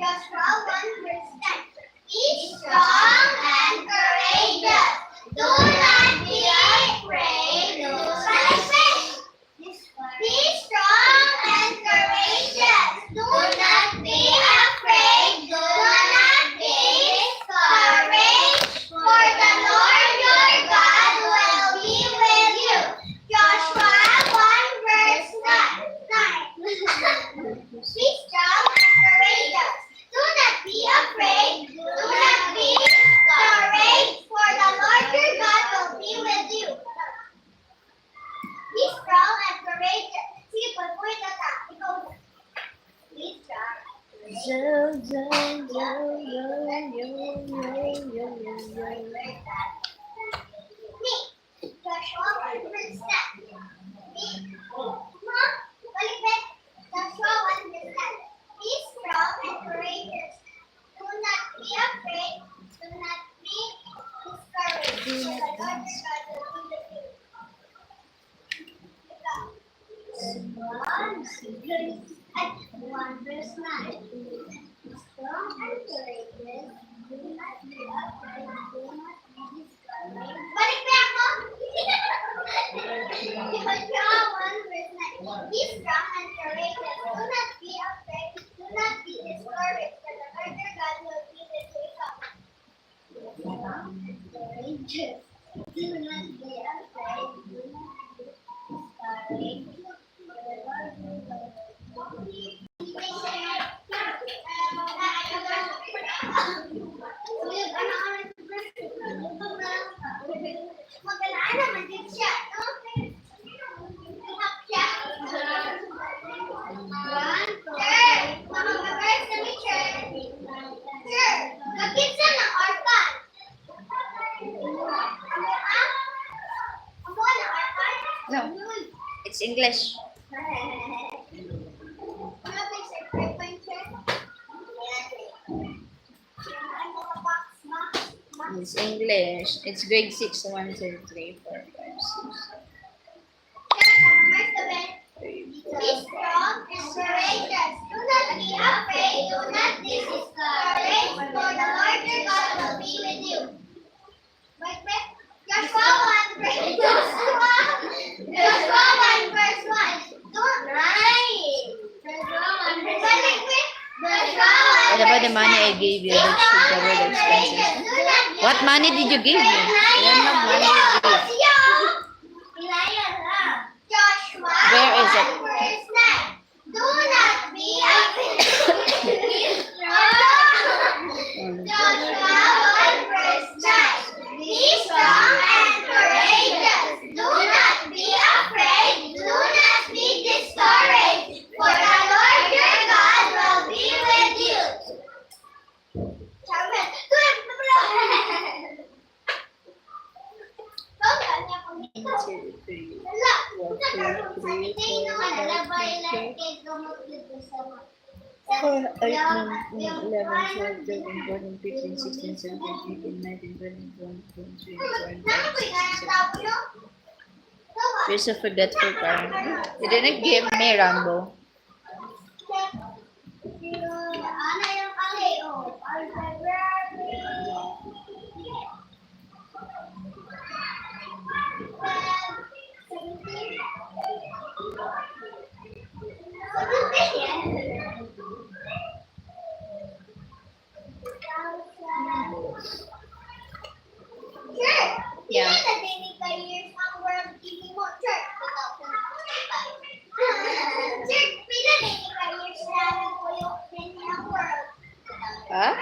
Joshua 1 verse 10. Be strong and courageous. Do not be afraid. Be strong and courageous. Do not be afraid. Do not be discouraged. For the Lord your God will be with you. Joshua 1 verse 9. Be strong and courageous. Do not be afraid. Do not be discouraged. For the Lord your God will be with you. Be strong and courageous. Sige po, ito ta. Ikaw. Be strong. Me. Joshua 1 verse 10. Me. Mom, balik back. Joshua 1 verse 10. Be strong and courageous. Do not be afraid. Do not be discouraged. For the Lord your God will be with you. Ikaw. 1 verse 9. Be strong and courageous. Do not be afraid. Do not be discouraged. Balik back mo. Joshua 1 verse 9. Be strong and courageous. Do not be afraid. Do not be discouraged. For the Lord your God will be with you. Be strong and courageous. Do not be afraid. Do not be discouraged. For the Lord your God will be with you. Magalaan naman din siya, no? Ihap siya. Sir, makapag-verse na ni Sir. Sir, nagkitsa ng orphan. Amo na orphan? No, it's English. Ano ba yung Sir? 5 point, Sir? Ano ka box, ma? It's English. It's grade 6, 1, 2, 3, 4, 5, 6. Be strong and courageous. Do not be afraid. Do not be discouraged. For the Lord your God will be with you. Joshua 1 verse 1. Don't write. What about the money I gave you that should cover the expenses? What money did you give me? I don't have money to give. Joshua Where is it? 1 verse 9. Do not be afraid. Be strong. Joshua 1 verse 9. Be strong and courageous. Do not be afraid. Do not be discouraged. For the Lord your God will be with you. Sabi, Four, 8, 9, 11, 12, 13, 14, 15, 16, 17, 18, 19, 20, 21, 22, 23, 24, 25, 26, 27. You're so forgetful, Karen. You didn't give me Rambo. Yeah. Huh?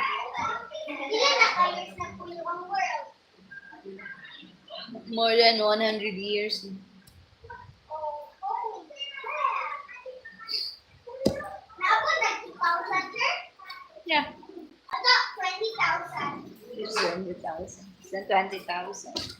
More than 100 years. Yeah. I got 20,000. It's 20,000. It's not 20,000.